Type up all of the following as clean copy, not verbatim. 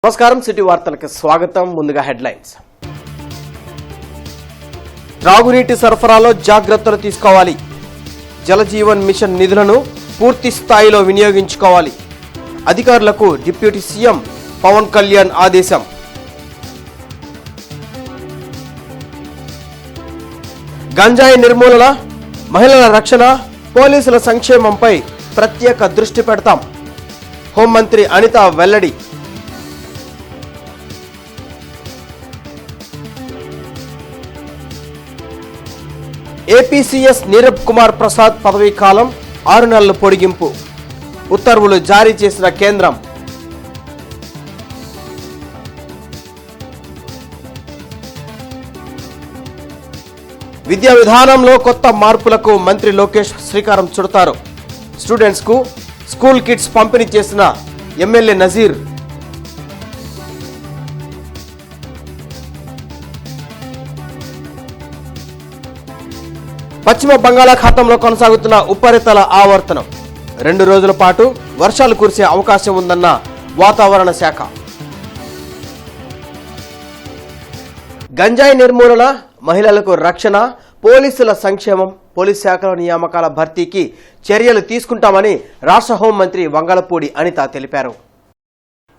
నమస్కారం సిటీ వార్తలకు స్వాగతం. ముందుగా హెడ్లైన్స్. త్రాగునీటి సరఫరాలో జాగ్రత్తలు తీసుకోవాలి. జలజీవన్ మిషన్ నిధులను పూర్తి స్థాయిలో వినియోగించుకోవాలి. అధికారులకు డిప్యూటీ సీఎం పవన్ కళ్యాణ్ ఆదేశం. గంజాయి నిర్మూలన, మహిళల రక్షణ, పోలీసుల సంక్షేమంపై ప్రత్యేక దృష్టి పెడతాం. హోంమంత్రి అనిత వెల్లడి. ఏపీసీఎస్ నీరబ్ కుమార్ ప్రసాద్ పదవీ కాలం 6 నెలల పొడిగింపు ఉత్తర్వులు జారీ చేసిన కేంద్రం. విద్యా విధానంలో కొత్త మార్పులకు మంత్రి లోకేష్ శ్రీకారం చుడతారు. స్టూడెంట్స్ కు స్కూల్ కిట్స్ పంపిణీ చేసిన ఎమ్మెల్యే నజీర్. పశ్చిమ బంగాళాఖాతంలో కొనసాగుతున్న ఉపరితల ఆవర్తనం 2 రోజుల పాటు వర్షాలు కురిసే అవకాశం ఉందన్న వాతావరణ శాఖ. గంజాయి నిర్మూలన, మహిళలకు రక్షణ, పోలీసుల సంక్షేమం, పోలీస్ శాఖల నియామకాల భర్తీకి చర్యలు తీసుకుంటామని రాష్ట్ర హోంమంత్రి వంగలపూడి అనిత తెలిపారు.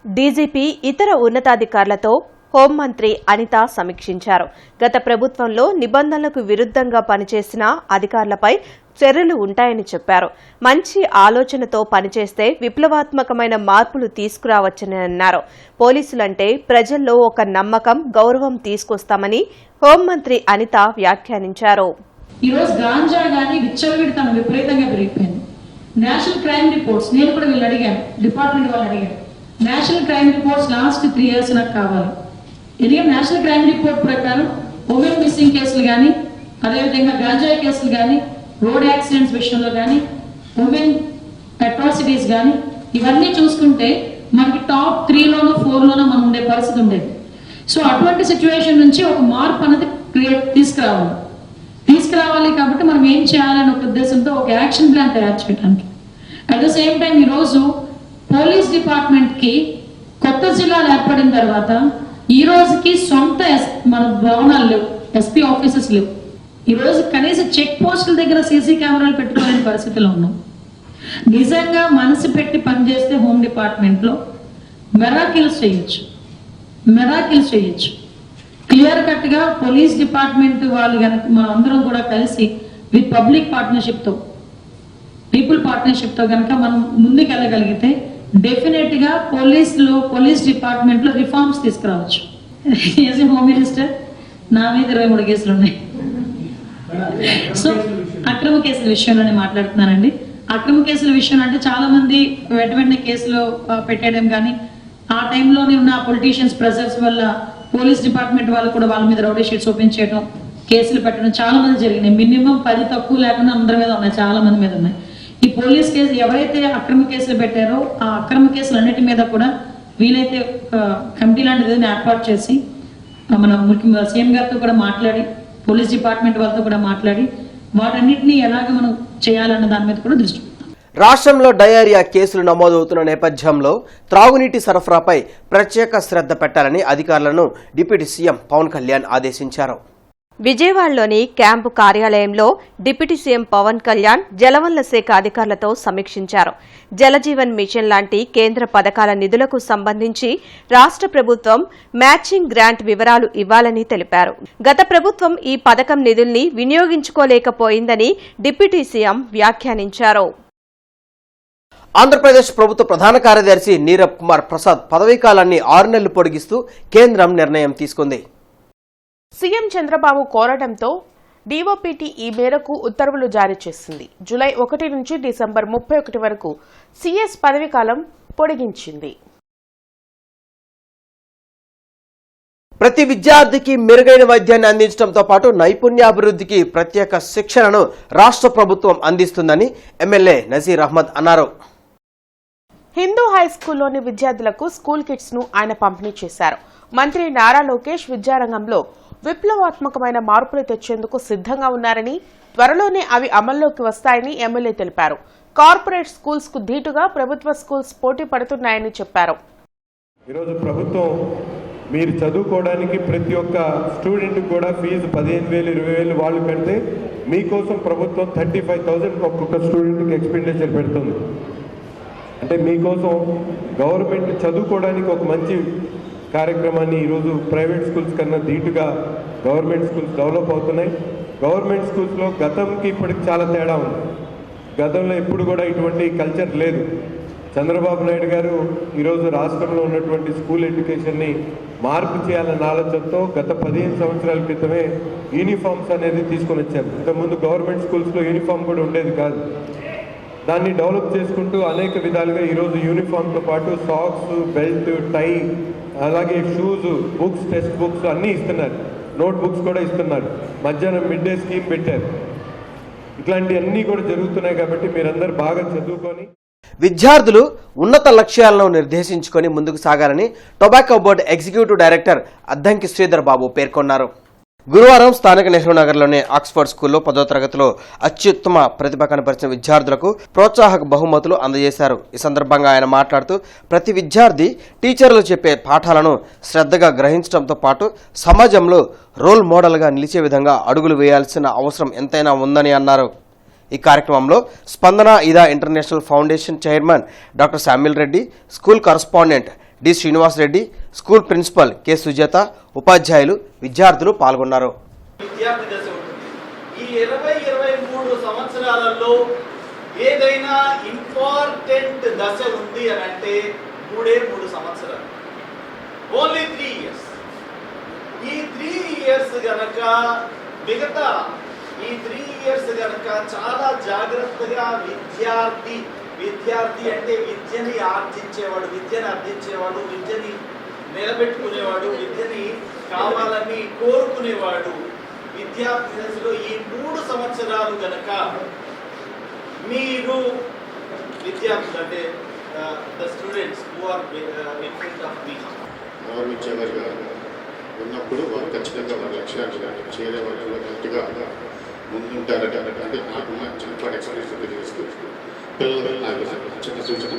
డీజీపీ ఇతర ఉన్నతాధికారులతో హోంమంత్రి అనిత సమీక్షించారు. గత ప్రభుత్వంలో నిబంధనలకు విరుద్ధంగా పనిచేసిన అధికారులపై చర్యలు ఉంటాయని చెప్పారు. మంచి ఆలోచనతో పనిచేస్తే విప్లవాత్మకమైన మార్పులు తీసుకురావచ్చని అన్నారు. పోలీసులంటే ప్రజల్లో ఒక నమ్మకం, గౌరవం తీసుకొస్తామని హోంమంత్రి అనిత వ్యాఖ్యానించారు. ఈరోజు గాంజా గానీ విచ్చలవిడితనం విపరీతంగా పెరిగిపోయింది. నేషనల్ క్రైమ్ రిపోర్ట్స్ నేను కూడా వీళ్ళు అడిగాను, డిపార్ట్మెంట్ వాళ్ళు అడిగాను. National crime reports last 3 years నాకు కావాలి. ఎందుకంటే నేషనల్ క్రైమ్ రిపోర్ట్ ప్రకారం ఉమెన్ మిస్సింగ్ కేసులు కానీ, అదేవిధంగా గాంజాయి కేసులు కానీ, రోడ్ యాక్సిడెంట్స్ విషయంలో కానీ, ఉమెన్ అట్రాసిటీస్ కానీ, ఇవన్నీ చూసుకుంటే మనకి టాప్ 3లోనో 4లోనో మనం ఉండే పరిస్థితి ఉండేది. సో అటువంటి సిచ్యువేషన్ నుంచి ఒక మార్పు అనేది తీసుకురావాలి కాబట్టి మనం ఏం చేయాలనే ఒక ఉద్దేశంతో ఒక యాక్షన్ ప్లాన్ తయారు చేయడానికి. అట్ ద సేమ్ టైం ఈరోజు పోలీస్ డిపార్ట్మెంట్కి కొత్త జిల్లాలు ఏర్పడిన తర్వాత ఈ రోజుకి సొంత మన భవనాలు లేవు, ఎస్పీ ఆఫీసెస్ లేవు. ఈరోజు కనీసం చెక్ పోస్టుల దగ్గర సీసీ కెమెరాలు పెట్టుకోలేని పరిస్థితిలో ఉన్నాం. నిజంగా మనసు పెట్టి పనిచేస్తే హోమ్ డిపార్ట్మెంట్లో మెరాకిల్స్ చేయొచ్చు. క్లియర్ కట్ గా పోలీస్ డిపార్ట్మెంట్ వాళ్ళు కనుక మనం అందరం కూడా కలిసి విత్ పబ్లిక్ పార్ట్నర్షిప్తో, పీపుల్ పార్ట్నర్షిప్తో కనుక మనం ముందుకెళ్ళగలిగితే డెఫినెట్ గా పోలీస్ డిపార్ట్మెంట్ లో రిఫార్మ్స్ తీసుకురావచ్చు. యాజ్ ఏ హోమ్ మినిస్టర్ నా మీద 23 కేసులు ఉన్నాయి. సో అక్రమ కేసుల విషయంలోనే మాట్లాడుతున్నానండి. అక్రమ కేసుల విషయం అంటే చాలా మంది వెంటనే కేసులో పెట్టడం కానీ, ఆ టైంలోనే ఉన్న పొలిటీషియన్స్ ప్రెజర్స్ వల్ల పోలీస్ డిపార్ట్మెంట్ వాళ్ళు కూడా వాళ్ళ మీద రౌడీ షీట్స్ ఓపెన్ చేయడం, కేసులు పెట్టడం చాలా మంది జరిగినాయి. మినిమం 10 తక్కువ లేకుండా అందరి మీద ఉన్నాయి, చాలా మంది మీద ఉన్నాయి. ఈ పోలీస్ కేసు ఎవరైతే అక్రమ కేసులు పెట్టారో ఆ అక్రమ కేసులు అన్నిటి మీద కూడా వీలైతే కమిటీ లాంటిది ఏర్పాటు చేసి మన సీఎం గారితో కూడా మాట్లాడి, పోలీస్ డిపార్ట్మెంట్ వాళ్ళతో కూడా మాట్లాడి వాటన్నిటిని ఎలాగ మనం చేయాలన్న దాని మీద కూడా దృష్టి పెడతాం. రాష్ట్రంలో డయేరియా కేసులు నమోదవుతున్న నేపథ్యంలో త్రాగునీటి సరఫరాపై ప్రత్యేక శ్రద్ధ పెట్టాలని అధికారులను డిప్యూటీ సీఎం పవన్ కళ్యాణ్ ఆదేశించారు. విజయవాడలోని క్యాంపు కార్యాలయంలో డిప్యూటీ సీఎం పవన్ కళ్యాణ్ జలవనరుల శాఖ అధికారులతో సమీక్షించారు. జలజీవన్ మిషన్ లాంటి కేంద్ర పథకాల నిధులకు సంబంధించి రాష్ట్ర ప్రభుత్వం మ్యాచింగ్ గ్రాంట్ వివరాలు ఇవ్వాలని తెలిపారు. గత ప్రభుత్వం ఈ పథకం నిధుల్ని వినియోగించుకోలేకపోయిందని డిప్యూటీ సీఎం వ్యాఖ్యానించారు. ఆంధ్రప్రదేశ్ ప్రభుత్వ ప్రధాన కార్యదర్శి నీరబ్ కుమార్ ప్రసాద్ పదవీకాలాన్ని 6 నెలలు పొడిగిస్తూ కేంద్రం నిర్ణయం తీసుకుంది. సీఎం చంద్రబాబు కోరడంతో డీఓపీటీ ఈ మేరకు ఉత్తర్వులు జారీ చేసింది. జూలై 1 నుంచి డిసెంబర్ 31 వరకు సీఎస్ పదవీకాలం పొడిగించింది. ప్రతి విద్యార్థికి మెరుగైన వైద్యాన్ని అందించడంతో పాటు నైపుణ్యాభివృద్ధికి ప్రత్యేక శిక్షణను రాష్ట్ర ప్రభుత్వం అందిస్తుందని ఎమ్మెల్యే నజీర్ అహ్మద్ అన్నారు. హిందూ హైస్కూల్లోని విద్యార్థులకు స్కూల్ కిట్స్ ను ఆయన పంపిణీ చేశారు. మంత్రి నారా లోకేష్ విద్యారంగంలో విప్లవాత్మకమైన మార్పులు తెచ్చేందుకు సిద్ధంగా ఉన్నారని, త్వరలోనే అవి అమల్లోకి వస్తాయని ఎమ్మెల్యే తెలిపారు. కార్పొరేట్ స్కూల్స్ కు ధీటుగా ప్రభుత్వ స్కూల్స్ పోటీ పడుతున్నాయని చెప్పారు. ఈరోజు ప్రభుత్వం మీరు చదువుకోవడానికి ప్రతి ఒక్క స్టూడెంట్కి కూడా ఫీజు 15,000 20,000 వాళ్ళు కడితే మీకోసం ప్రభుత్వం 35,000 ఒక్కొక్క స్టూడెంట్కి ఎక్స్పెండిచర్ పెడుతుంది. అంటే మీకోసం గవర్నమెంట్ చదువుకోవడానికి ఒక మంచి కార్యక్రమాన్ని ఈరోజు ప్రైవేట్ స్కూల్స్ కన్నా ధీటుగా గవర్నమెంట్ స్కూల్స్ డెవలప్ అవుతున్నాయి. గవర్నమెంట్ స్కూల్స్లో గతంకి ఇప్పటికి చాలా తేడా ఉంది. గతంలో ఎప్పుడు కూడా ఇటువంటి కల్చర్ లేదు. చంద్రబాబు నాయుడు గారు ఈరోజు రాష్ట్రంలో ఉన్నటువంటి స్కూల్ ఎడ్యుకేషన్ని మార్పు చేయాలన్న ఆలోచనతో గత 15 సంవత్సరాల క్రితమే యూనిఫామ్స్ అనేది తీసుకొని వచ్చారు. ఇంతకుముందు గవర్నమెంట్ స్కూల్స్లో యూనిఫామ్ కూడా ఉండేది కాదు. దాన్ని డెవలప్ చేసుకుంటూ అనేక విధాలుగా ఈరోజు యూనిఫామ్తో పాటు సాక్స్, బెల్ట్, టై, అలాగే షూస్, బుక్స్, టెక్స్ట్ బుక్స్ అన్నీ ఇస్తున్నారు. నోట్ బుక్స్ కూడా ఇస్తున్నారు. మధ్యాహ్నం మిడ్ డే స్కీమ్ పెట్టారు. ఇట్లాంటివన్నీ కూడా జరుగుతున్నాయి. కాబట్టి మీరందరూ బాగా చదువుకొని విద్యార్థులు ఉన్నత లక్ష్యాలను నిర్దేశించుకొని ముందుకు సాగాలని tobacco board executive director Addanki Sridhar Babu పేర్కొన్నారు. గురువారం స్థానిక నెహ్రూ నగర్లోని ఆక్స్ఫర్డ్ స్కూల్లో 10వ తరగతిలో అత్యుత్తమ ప్రతిభ కనపరిచిన విద్యార్థులకు ప్రోత్సాహక బహుమతులు అందజేశారు. ఈ సందర్భంగా ఆయన మాట్లాడుతూ ప్రతి విద్యార్థి టీచర్లు చెప్పే పాఠాలను శ్రద్ధగా గ్రహించడంతో పాటు సమాజంలో రోల్ మోడల్గా నిలిచే విధంగా అడుగులు వేయాల్సిన అవసరం ఎంతైనా ఉందని అన్నారు. ఈ కార్యక్రమంలో స్పందన ఇదా international foundation chairman doctor Samuel Reddy, school correspondent D Srinivas Reddy, school principal K Sujatha, ఉపాధ్యాయులు, విద్యార్థులు పాల్గొన్నారు. విద్యార్థి దశ ఉంటుంది. ఈ 20-23 సంవత్సరాలలో ఏదైనా ఇంపార్టెంట్ దశ ఉంది అని అంటే 3 సంవత్సరాలు, ఓన్లీ 3 years. ఈ 3 years గనక మిగతా ఈ 3 years గనక చాలా జాగ్రత్తగా విద్యార్థి అంటే విద్యని ఆర్జించేవాడు, విద్యని అర్థించేవాడు, విద్యని నిలబెట్టుకునేవాడు, విద్యని కావాలని కోరుకునేవాడు. విద్యార్థి దశలో ఈ 3 సంవత్సరాలు గనక మీరు విద్యార్థులు అంటే the students who are in front of me గౌరవించేవారుగా ఉన్నప్పుడు వారు ఖచ్చితంగా వారి లక్ష్యాన్ని చేరే వారిలో గట్టిగా ముందుంటారట. అంటే నాకున్న చిన్నపాటి ఎక్స్పీరియన్స్ తెలియజేస్తూ పిల్లలు నాకు చిన్న సూచన,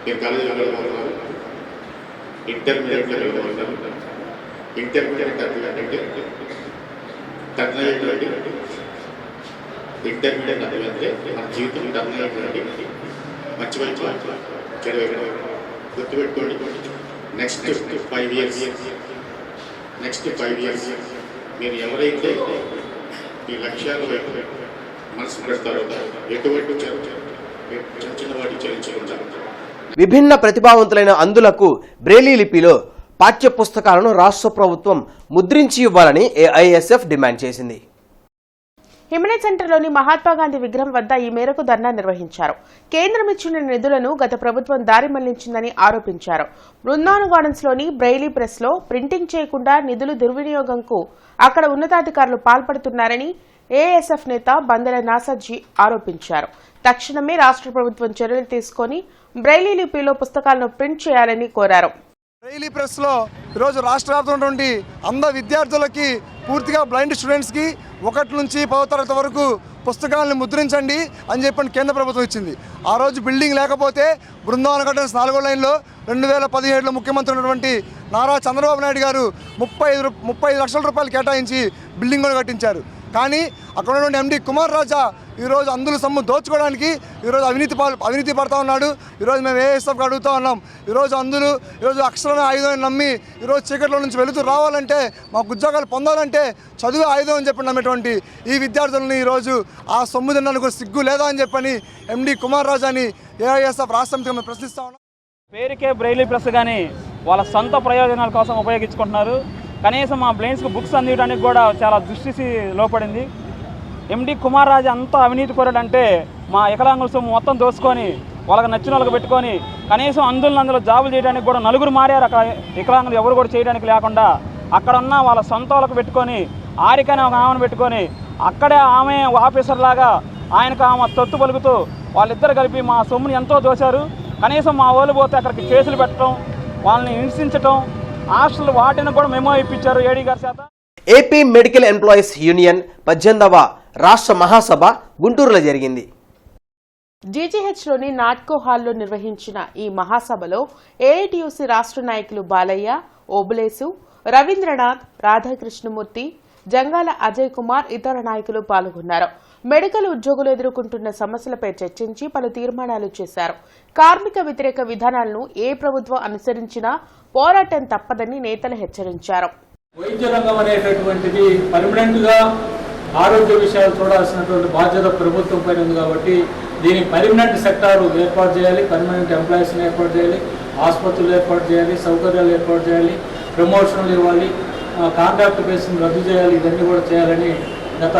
నేను కాలేజీలో వెళ్ళగలుగుతున్నాను, ఇంటర్మీడియట్లో వెళ్ళగలుగుతాను. ఇంటర్మీడియట్ అంటే టర్న్ అయ్యేటువంటి ఇంటర్మీడియట్ అంటే మన జీవితం టర్న్ అయ్యేటువంటి మంచి వైపు చదివే గుర్తుపెట్టుకోండి. నెక్స్ట్ 5 years మీరు ఎవరైతే ఈ లక్ష్యాల వైపు మనసు పెడతారో ఎటువంటి చిన్న వాటి చరించకుండా విభిన్న ప్రతిభావంతులైన అందులకు బ్రెయిలీ లిపిలో పాఠ్య పుస్తకాలను రాష్ట్ర ప్రభుత్వం ముద్రించి ఇవ్వాలని ఏఐఎస్ఎఫ్ డిమాండ్ చేసింది. హిమనీ సెంటర్లోని మహాత్మాగాంధీ విగ్రహం వద్ద ఈ మేరకు ధర్నా నిర్వహించారు. కేంద్రం ఇచ్చిన నిధులను గత ప్రభుత్వం దారి మళ్లించిందని ఆరోపించారు. బృందావన్ గార్డెన్స్లోని బ్రెయిలీ ప్రెస్లో ప్రింటింగ్ చేయకుండా నిధులు దుర్వినియోగంకు అక్కడ ఉన్నతాధికారులు పాల్పడుతున్నారని ఏఎస్ఎఫ్ నేత బందెల నాసర్జీ ఆరోపించారు. తక్షణమే రాష్ట్ర ప్రభుత్వం చర్యలు తీసుకుని బ్రెయిలీ లిపిలో పుస్తకాలను ప్రింట్ చేయాలని కోరారు. బ్రెయిలీ ప్రెస్లో ఈరోజు రాష్ట్ర వ్యాప్తంగా అందరు విద్యార్థులకి, పూర్తిగా బ్లైండ్ స్టూడెంట్స్కి 1 నుంచి 10వ తరగతి వరకు పుస్తకాలను ముద్రించండి అని చెప్పని కేంద్ర ప్రభుత్వం ఇచ్చింది. ఆ రోజు బిల్డింగ్ లేకపోతే బృందావన్ గార్డెన్స్ 4వ లైన్లో 2017లో ముఖ్యమంత్రి ఉన్నటువంటి నారా చంద్రబాబు నాయుడు గారు 35 లక్షల రూపాయలు కేటాయించి బిల్డింగ్ కూడా కట్టించారు. కానీ అక్కడ ఉన్నటువంటి ఎండి కుమార్ రాజా ఈరోజు అందుల సొమ్ము దోచుకోవడానికి ఈరోజు అవినీతి పడతా ఉన్నాడు. ఈరోజు మేము ఏఎస్ఎఫ్కి అడుగుతూ ఉన్నాం. ఈరోజు అక్షరాన్ని ఆయుధం నమ్మి ఈరోజు చీకట్లో నుంచి వెళుతూ రావాలంటే, మాకు ఉద్యోగాలు పొందాలంటే చదువు ఆయుధం అని చెప్పి నమ్మేటువంటి ఈ విద్యార్థులని ఈరోజు ఆ సొమ్ము తినడానికి సిగ్గు లేదా అని చెప్పని ఎండి కుమార్ రాజాని ఏఐఎస్ఎఫ్ రాష్ట్ర సమితిగా మేము ప్రశ్నిస్తా ఉన్నాం. పేరుకే బ్రెయిలీ ప్రెస్ కానీ వాళ్ళ సొంత ప్రయోజనాల కోసం ఉపయోగించుకుంటున్నారు. కనీసం మా బ్లైండ్స్కి బుక్స్ అందించడానికి కూడా చాలా దృష్టి లోపడింది. ఎండి కుమార్ రాజు అంతా అవినీతి కోరాడంటే మా వికలాంగుల సొమ్ము మొత్తం దోసుకొని వాళ్ళకి నచ్చిన వాళ్ళకి పెట్టుకొని కనీసం అందులో జాబులు చేయడానికి కూడా 4 మారారు. అక్కడ వికలాంగులు ఎవరు కూడా చేయడానికి లేకుండా అక్కడ ఉన్న వాళ్ళ సొంత వాళ్ళకి పెట్టుకొని ఆరికనే ఒక ఆమెను పెట్టుకొని అక్కడే ఆమె ఆఫీసర్ లాగా ఆయనకు ఆమె తొత్తు పలుకుతూ వాళ్ళిద్దరు కలిపి మా సొమ్ముని ఎంతో దోశారు. కనీసం మా వాళ్ళు పోతే అక్కడికి కేసులు పెట్టడం, వాళ్ళని హింసించడం, హాస్టల్ వాటిని కూడా మెమో ఇప్పించారు ఏడీ గారి చేత. ఏపీ మెడికల్ ఎంప్లాయీస్ యూనియన్ 18వ రాష్ట్ర మహాసభ గుంటూరులో జరిగింది. జీజీహెచ్లోని నాట్కో హాల్లో నిర్వహించిన ఈ మహాసభలో ఏఐటీయూసీ రాష్ట్ర నాయకులు బాలయ్య, ఓబులేసు, రవీంద్రనాథ్, రాధాకృష్ణమూర్తి, జంగాల అజయ్ కుమార్ ఇతర నాయకులు పాల్గొన్నారు. మెడికల్ ఉద్యోగులు ఎదుర్కొంటున్న సమస్యలపై చర్చించి పలు తీర్మానాలు చేశారు. కార్మిక వ్యతిరేక విధానాలను ఏ ప్రభుత్వం అనుసరించినా పోరాటం తప్పదని నేతలు హెచ్చరించారు. వైద్య రంగం అనేటటువంటిది పర్మనెంట్ గా ఆరోగ్య విషయాలు చూడాల్సినటువంటి బాధ్యత ప్రభుత్వం పైన ఉంది కాబట్టి దీని పర్మనెంట్ సెక్టార్ ఏర్పాటు చేయాలి, పర్మనెంట్ ఎంప్లాయీస్ని ఏర్పాటు చేయాలి, ఆసుపత్రులు ఏర్పాటు చేయాలి, సౌకర్యాలు ఏర్పాటు చేయాలి, ప్రమోషన్లు ఇవ్వాలి, కాంట్రాక్ట్ బేస్ని రద్దు చేయాలి. ఇవన్నీ కూడా చేయాలని గత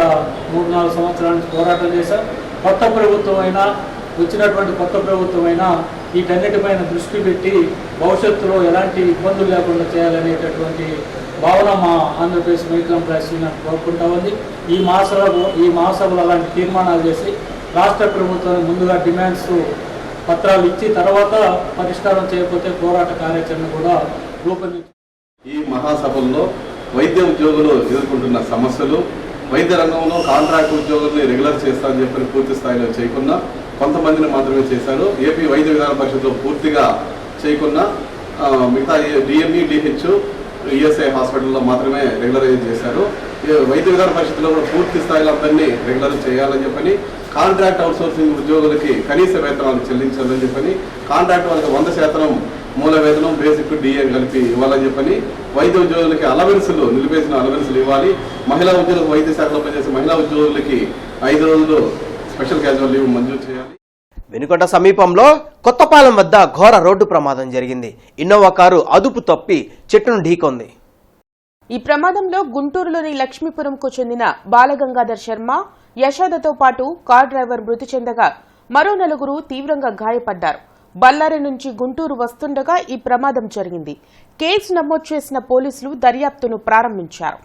3-4 సంవత్సరాల నుంచి పోరాటం చేశాం. కొత్త ప్రభుత్వం అయినా వచ్చినటువంటి కొత్త ప్రభుత్వం అయినా వీటన్నిటిపైన దృష్టి పెట్టి భవిష్యత్తులో ఎలాంటి ఇబ్బందులు లేకుండా చేయాలనేటటువంటి భావన మా ఆంధ్రప్రదేశ్ మెడికల్ ఎంప్లాయీస్ యూనియన్ కోరుకుంటా ఉంది. ఈ మహాసభలో అలాంటి తీర్మానాలు చేసి రాష్ట్ర ప్రభుత్వానికి ముందుగా డిమాండ్స్ పత్రాలు ఇచ్చి తర్వాత పరిష్కారం చేయకపోతే పోరాట కార్యాచరణ కూడా రూపొందించారు. ఈ మహాసభల్లో వైద్య ఉద్యోగులు ఎదుర్కొంటున్న సమస్యలు, వైద్య రంగంలో కాంట్రాక్ట్ ఉద్యోగుల్ని రెగ్యులర్ చేస్తారని చెప్పి పూర్తి స్థాయిలో చేయకుండా కొంతమందిని మాత్రమే చేశారు. ఏపీ వైద్య విధాన పరిషత్లో పూర్తిగా చేయకుండా మిగతా డిఎంఈ, డిహెచ్, ఈఎస్ఐ హాస్పిటల్లో మాత్రమే రెగ్యులరైజ్ చేశారు. వైద్య విధాన పరిషత్లో కూడా పూర్తి స్థాయిలో అందరినీ రెగ్యులర్ చేయాలని చెప్పని, కాంట్రాక్ట్ అవుట్సోర్సింగ్ ఉద్యోగులకి కనీస వేతనాలు చెల్లించాలని చెప్పని, కాంట్రాక్ట్ వాళ్ళకి 100% మూల వేతనం, బేసిక్, డిఏ కలిపి ఇవ్వాలని చెప్పని, వైద్య ఉద్యోగులకి అలవెన్సులు, నిలిపేసిన అలవెన్సులు ఇవ్వాలి. మహిళా ఉద్యోగులకు, వైద్య శాఖలో పనిచేసే మహిళా ఉద్యోగులకి 5 రోజులు స్పెషల్ క్యాజువల్ లీవ్ మంజూరు చేయాలి. వెనుకొండ సమీపంలో కొత్తపాలెం వద్ద ఘోర రోడ్డు ప్రమాదం జరిగింది. ఇన్నోవా కారు అదుపు తప్పి చెట్టును ఢీకొంది. ఈ ప్రమాదంలో గుంటూరులోని లక్ష్మీపురంకు చెందిన బాలగంగాధర్ శర్మ, యశోదతో పాటు కార్ డ్రైవర్ మృతి చెందగా మరో 4 తీవ్రంగా గాయపడ్డారు. బళ్ళారి నుంచి గుంటూరు వస్తుండగా ఈ ప్రమాదం జరిగింది. కేసు నమోదు చేసిన పోలీసులు దర్యాప్తును ప్రారంభించారు.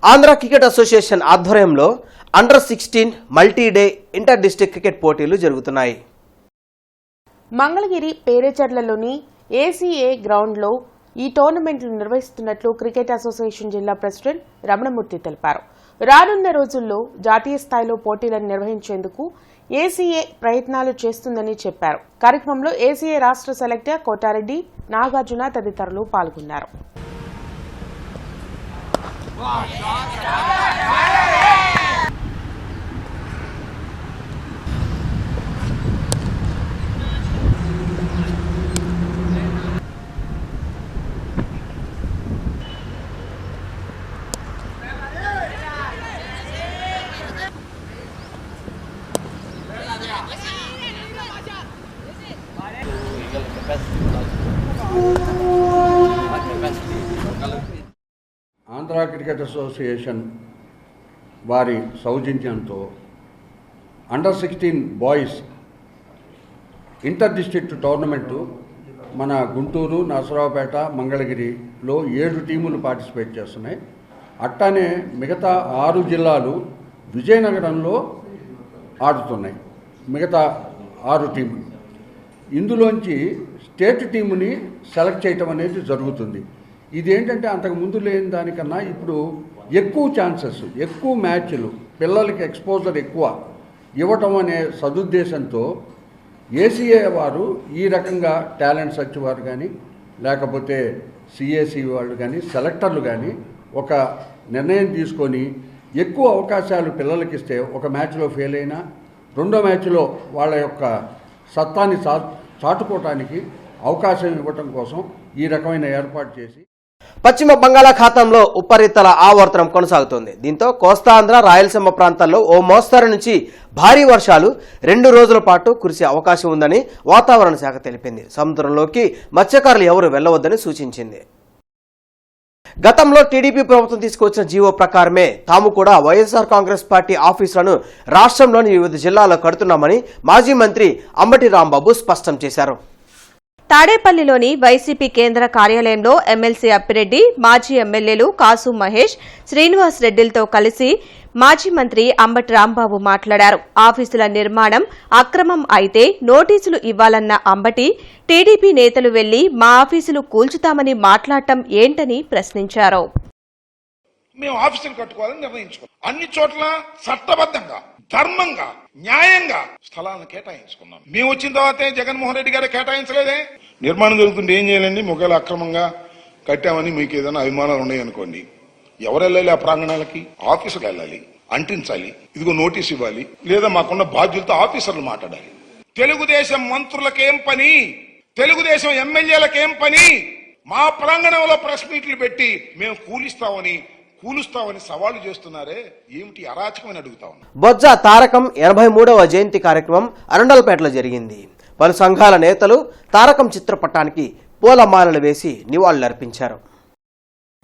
ఆంధ్ర క్రికెట్ అసోసియేషన్ ఆధ్వర్యంలో అండర్-16 మల్టీ-డే ఇంటర్ డిస్ట్రిక్ట్ క్రికెట్ పోటీలు జరుగుతున్నాయి. మంగళగిరి పేరేచర్లలోని ఏసీఏ గ్రౌండ్లో ఈ టోర్నమెంట్లు నిర్వహిస్తున్నట్లు క్రికెట్ అసోసియేషన్ జిల్లా ప్రెసిడెంట్ రమణమూర్తి తెలిపారు. రానున్న రోజుల్లో జాతీయ స్థాయిలో పోటీలను నిర్వహించేందుకు ఏసీఏ ప్రయత్నాలు చేస్తుందని చెప్పారు. కార్యక్రమంలో ఏసీఏ రాష్ట్ర సెలెక్టర్ కోటారెడ్డి, నాగార్జున తదితరులు పాల్గొన్నారు. ఆంధ్ర క్రికెట్ అసోసియేషన్ వారి సౌజన్యంతో అండర్-16 బాయ్స్ ఇంటర్ డిస్ట్రిక్ట్ టోర్నమెంటు మన గుంటూరు, నరసరావుపేట, మంగళగిరిలో 7 టీములు పార్టిసిపేట్ చేస్తున్నాయి. అట్టానే మిగతా 6 జిల్లాలు విజయనగరంలో ఆడుతున్నాయి. మిగతా 6 టీములు ఇందులోంచి స్టేట్ టీముని సెలెక్ట్ చేయటం అనేది జరుగుతుంది. ఇదేంటంటే అంతకుముందు లేని దానికన్నా ఇప్పుడు ఎక్కువ ఛాన్సెస్, ఎక్కువ మ్యాచ్లు, పిల్లలకి ఎక్స్పోజర్ ఎక్కువ ఇవ్వటం అనే సదుద్దేశంతో ఏసీఏ వారు ఈ రకంగా టాలెంట్ సర్చ్ వారు కానీ లేకపోతే సిఏసి వాళ్ళు కానీ సెలెక్టర్లు కానీ ఒక నిర్ణయం తీసుకొని ఎక్కువ అవకాశాలు పిల్లలకి ఇస్తే ఒక మ్యాచ్లో ఫెయిల్ అయినా రెండో మ్యాచ్లో వాళ్ళ యొక్క సత్తాన్ని చాటుకోవటానికి అవకాశం ఇవ్వటం కోసం ఈ రకమైన ఏర్పాటు చేసి పశ్చిమ బంగాళాఖాతంలో ఉపరితల ఆవర్తనం కొనసాగుతోంది. దీంతో కోస్తాంధ్ర, రాయలసీమ ప్రాంతాల్లో ఓ మోస్తరు నుంచి భారీ వర్షాలు 2 రోజుల పాటు కురిసే అవకాశం ఉందని వాతావరణ శాఖ తెలిపింది. సముద్రంలోకి మత్స్యకారులు ఎవరు వెళ్లవద్దని సూచించింది. గతంలో టీడీపీ ప్రభుత్వం తీసుకొచ్చిన జీవో ప్రకారమే తాము కూడా వైఎస్ఆర్ కాంగ్రెస్ పార్టీ ఆఫీసులను రాష్ట్రంలోని వివిధ జిల్లాల్లో కడుతున్నామని మాజీ మంత్రి అంబటి రాంబాబు స్పష్టం చేశారు. తాడేపల్లిలోని వైసీపీ కేంద్ర కార్యాలయంలో ఎమ్మెల్సీ అప్పిరెడ్డి, మాజీ ఎమ్మెల్యేలు కాసు మహేష్, శ్రీనివాస్ రెడ్డిలతో కలిసి మాజీ మంత్రి అంబటి రాంబాబు మాట్లాడారు. ఆఫీసుల నిర్మాణం అక్రమం అయితే నోటీసులు ఇవ్వాలన్న అంబటి, టీడీపీ నేతలు వెళ్లి మా ఆఫీసులు కూల్చుతామని మాట్లాడటం ఏంటని ప్రశ్నించారు. మేము ఆఫీసులు కట్టుకోవాలని నిర్ణయించుకున్నాం. అన్ని చోట్ల చట్టబద్ధంగా, ధర్మంగా, న్యాయంగా స్థలాలను కేటాయించుకున్నాం. మేము వచ్చిన తర్వాతే జగన్మోహన్ రెడ్డి గారు కేటాయించలేదే. నిర్మాణం జరుగుతుంటే ఏం చేయాలండి? మొగలు అక్రమంగా కట్టామని మీకు ఏదైనా అభిమానాలు ఉన్నాయనుకోండి, ఎవరు వెళ్ళాలి? ఆ ప్రాంగణాలకి ఆఫీసులు వెళ్ళాలి, అంటించాలి, ఇదిగో నోటీస్ ఇవ్వాలి, లేదా మాకున్న బాధ్యులతో ఆఫీసర్లు మాట్లాడాలి. తెలుగుదేశం మంత్రులకేం పని? తెలుగుదేశం ఎమ్మెల్యేలకేం పని? మా ప్రాంగణంలో ప్రెస్ మీట్లు పెట్టి మేము కూలుస్తామని సవాళ్లు చేస్తున్నారే, ఏమిటి అరాచకమని అడుగుతా ఉన్నా. బొజ్జ తారకం 83వ జయంతి కార్యక్రమం అరండల్పేటలో జరిగింది. పలు సంఘాల నేతలు తారకం చిత్రపటానికి పూలమాలలు వేసి నివాళులర్పించారు.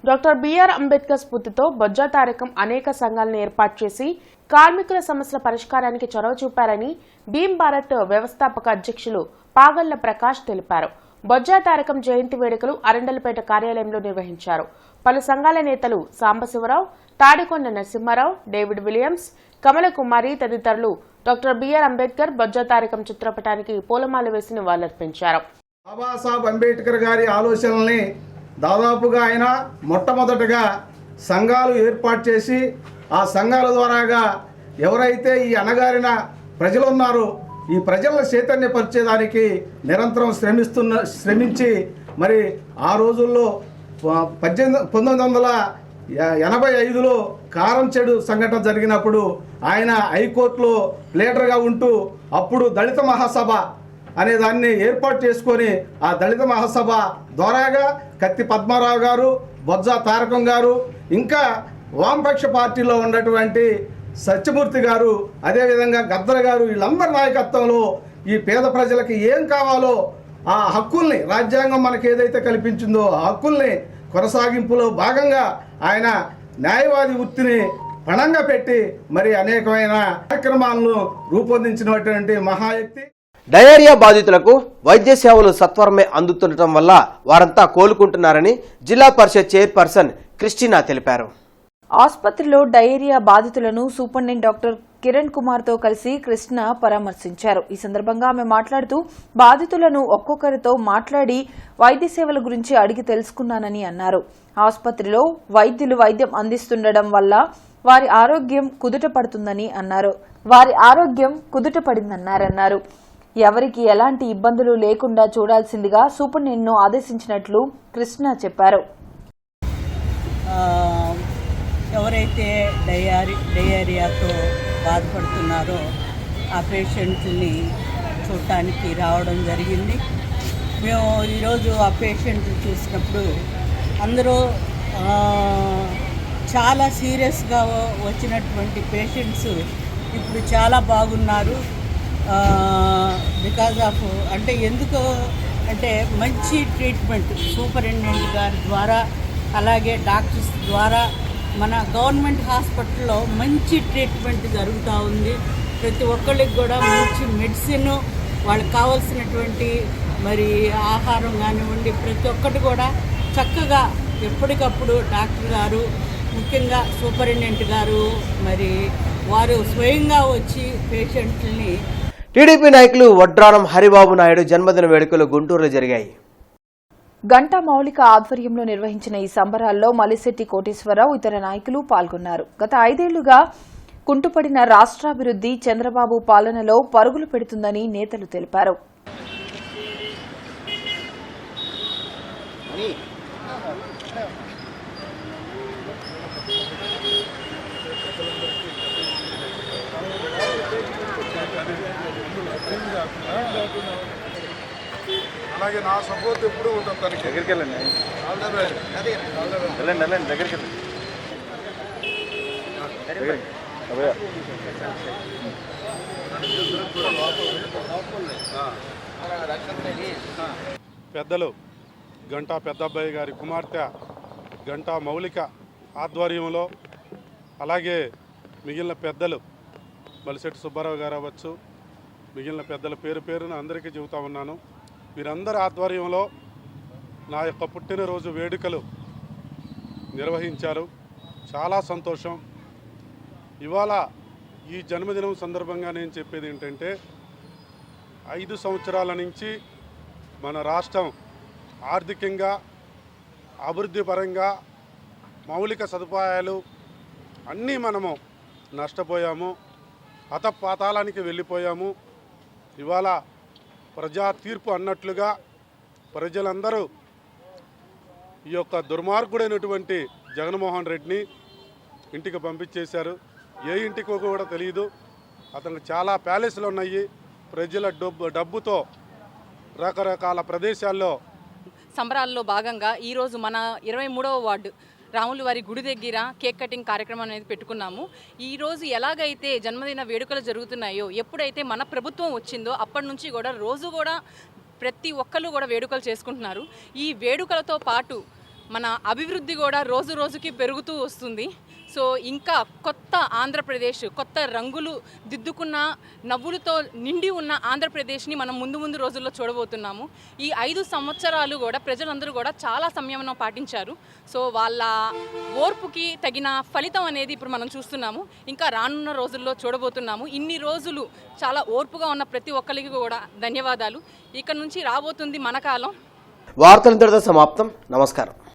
డాక్టర్ బిఆర్ అంబేద్కర్ స్ఫూర్తితో బొజ్జ తారకం అనేక సంఘాలను ఏర్పాటు చేసి కార్మికుల సమస్యల పరిష్కారానికి చొరవ చూపారని భీమ్ భారత్ వ్యవస్థాపక అధ్యక్షులు పాగళ్ల ప్రకాష్ తెలిపారు. బొజ్జ తారకం జయంతి వేడుకలు అరండల్పేట కార్యాలయంలో నిర్వహించారు. పలు సంఘాల నేతలు సాంబశివరావు, తాడికొండ నరసింహారావు, డేవిడ్ విలియమ్స్, కమల కుమారి తదితరులు డాక్టర్ బిఆర్ అంబేద్కర్ బొజ్జ తారకం చిత్రపటానికి పూలమాల వేసి నివాళులర్పించారు. బాబాసాహెబ్ అంబేద్కర్ గారి ఆలోచనల్ని దాదాపుగా ఆయన మొట్టమొదటగా సంఘాలు ఏర్పాటు చేసి ఆ సంఘాల ద్వారాగా ఎవరైతే ఈ అణగారిన ప్రజలు ఉన్నారో ఈ ప్రజలను చైతన్యపరిచేదానికి నిరంతరం శ్రమించి మరి ఆ రోజుల్లో 1985లో కారం చెడు సంఘటన జరిగినప్పుడు ఆయన హైకోర్టులో ప్లేడర్గా ఉంటూ అప్పుడు దళిత మహాసభ అనే దాన్ని ఏర్పాటు చేసుకొని ఆ దళిత మహాసభ ద్వారాగా కత్తి పద్మారావు గారు, బొజ్జ తారకం గారు, ఇంకా వామపక్ష పార్టీలో ఉన్నటువంటి సత్యమూర్తి గారు, అదేవిధంగా గద్దర్ గారు, వీళ్ళందరి నాయకత్వంలో ఈ పేద ప్రజలకి ఏం కావాలో ఆ హక్కుల్ని రాజ్యాంగం మనకు ఏదైతే కల్పించిందో ఆ హక్కుల్ని కొనసాగింపులో భాగంగా ఆయన న్యాయవాది వృత్తిని పణంగా పెట్టి మరి అనేకమైన కార్యక్రమాలను రూపొందించినటువంటి మహాశక్తి. డయేరియా బాధితులకు వైద్య సేవలు సత్వరమే అందుతుండటం వల్ల వారంతా కోలుకుంటున్నారని జిల్లా పరిషత్ చైర్పర్సన్ క్రిస్టినా తెలిపారు. ఆసుపత్రిలో డయేరియా బాధితులను సూపరింటెండెంట్ డాక్టర్ కిరణ్ కుమార్ తో కలిసి కృష్ణ పరామర్శించారు. ఈ సందర్భంగా ఆమె మాట్లాడుతూ బాధితులను ఒక్కొక్కరితో మాట్లాడి వైద్య సేవల గురించి అడిగి తెలుసుకున్నానని అన్నారు. ఆసుపత్రిలో వైద్యులు వైద్యం అందిస్తుండడం వల్ల వారి ఆరోగ్యం కుదుటపడిందన్నారన్నారు. ఎవరికి ఎలాంటి ఇబ్బందులు లేకుండా చూడాల్సిందిగా సూపరింటెండెంట్ను ఆదేశించినట్లు కృష్ణ చెప్పారు. ఎవరైతే డయేరియాతో బాధపడుతున్నారో ఆ పేషెంట్ని చూడటానికి రావడం జరిగింది. మేము ఈరోజు ఆ పేషెంట్ చూసినప్పుడు అందరూ చాలా సీరియస్గా వచ్చినటువంటి పేషెంట్స్ ఇప్పుడు చాలా బాగున్నారు. బికాజ్ ఆఫ్ ఎందుకు మంచి ట్రీట్మెంట్ సూపరింటెండెంట్ గారి ద్వారా అలాగే డాక్టర్స్ ద్వారా మన గవర్నమెంట్ హాస్పిటల్లో మంచి ట్రీట్మెంట్ జరుగుతూ ఉంది. ప్రతి ఒక్కళ్ళకి కూడా మంచి మెడిసిన్, వాళ్ళకి కావాల్సినటువంటి మరి ఆహారం కానివ్వండి, ప్రతి ఒక్కటి కూడా చక్కగా ఎప్పటికప్పుడు డాక్టర్ గారు, ముఖ్యంగా సూపరింటెండెంట్ గారు మరి వారు స్వయంగా వచ్చి పేషెంట్లని. టీడీపీ నాయకులు వడ్రానం హరిబాబు నాయుడు జన్మదిన వేడుకలు గుంటూరులో జరిగాయి. గంటా మౌలిక ఆధ్వర్యంలో నిర్వహించిన ఈ సంబరాల్లో మలిశెట్టి కోటేశ్వరరావు ఇతర నాయకులు పాల్గొన్నారు. గత 5 ఏళ్లుగా కుంటుపడిన రాష్ట్రాభివృద్ధి చంద్రబాబు పాలనలో పరుగులు పెడుతుందని నేతలు తెలిపారు. అలాగే నా సపోర్ట్ ఎప్పుడు ఉంటుంది తనకి. దగ్గరికి వెళ్ళండి, దగ్గరికి పెద్దలు గంటా పెద్దబ్బాయి గారి కుమార్తె గంటా మౌలిక ఆధ్వర్యంలో, అలాగే మిగిలిన పెద్దలు మలిశెట్టి సుబ్బారావు గారు అవ్వచ్చు, మిగిలిన పెద్దల పేరు పేరున అందరికీ చెబుతా ఉన్నాను. వీరందరి ఆధ్వర్యంలో నా యొక్క పుట్టినరోజు వేడుకలు నిర్వహించారు. చాలా సంతోషం. ఇవాళ ఈ జన్మదినం సందర్భంగా నేను చెప్పేది ఏంటంటే 5 సంవత్సరాల నుంచి మన రాష్ట్రం ఆర్థికంగా, అభివృద్ధి పరంగా, మౌలిక సదుపాయాలు అన్నీ మనము నష్టపోయాము, అతపాతాళానికి వెళ్ళిపోయాము. ఇవాళ ప్రజా తీర్పు అన్నట్లుగా ప్రజలందరూ ఈ యొక్క దుర్మార్గుడైనటువంటి జగన్మోహన్ రెడ్డిని ఇంటికి పంపించేశారు. ఏ ఇంటికో కూడా తెలియదు. అతనికి చాలా ప్యాలెస్లు ఉన్నాయి. ప్రజల డబ్బుతో రకరకాల ప్రదేశాల్లో సంబరాల్లో భాగంగా ఈరోజు మన 23వ వార్డు రాములవారి గుడి దగ్గర కేక్ కటింగ్ కార్యక్రమం అనేది పెట్టుకున్నాము. ఈరోజు ఎలాగైతే జన్మదిన వేడుకలు జరుగుతున్నాయో, ఎప్పుడైతే మన ప్రభుత్వం వచ్చిందో అప్పటి నుంచి కూడా రోజు కూడా ప్రతి ఒక్కళ్ళు కూడా వేడుకలు చేసుకుంటున్నారు. ఈ వేడుకలతో పాటు మన అభివృద్ధి కూడా రోజు రోజుకి పెరుగుతూ వస్తుంది. సో ఇంకా కొత్త ఆంధ్రప్రదేశ్, కొత్త రంగులు దిద్దుకున్న, నవ్వులతో నిండి ఉన్న ఆంధ్రప్రదేశ్ని మనం ముందు రోజుల్లో చూడబోతున్నాము. ఈ 5 సంవత్సరాలు కూడా ప్రజలందరూ కూడా చాలా సంయమనం పాటించారు. సో వాళ్ళ ఓర్పుకి తగిన ఫలితం అనేది ఇప్పుడు మనం చూస్తున్నాము. ఇంకా రానున్న రోజుల్లో చూడబోతున్నాము. ఇన్ని రోజులు చాలా ఓర్పుగా ఉన్న ప్రతి ఒక్కరికి కూడా ధన్యవాదాలు. ఇక నుంచి రాబోతుంది మన కాలం. వార్తలు ఇంతటితో సమాప్తం. నమస్కారం.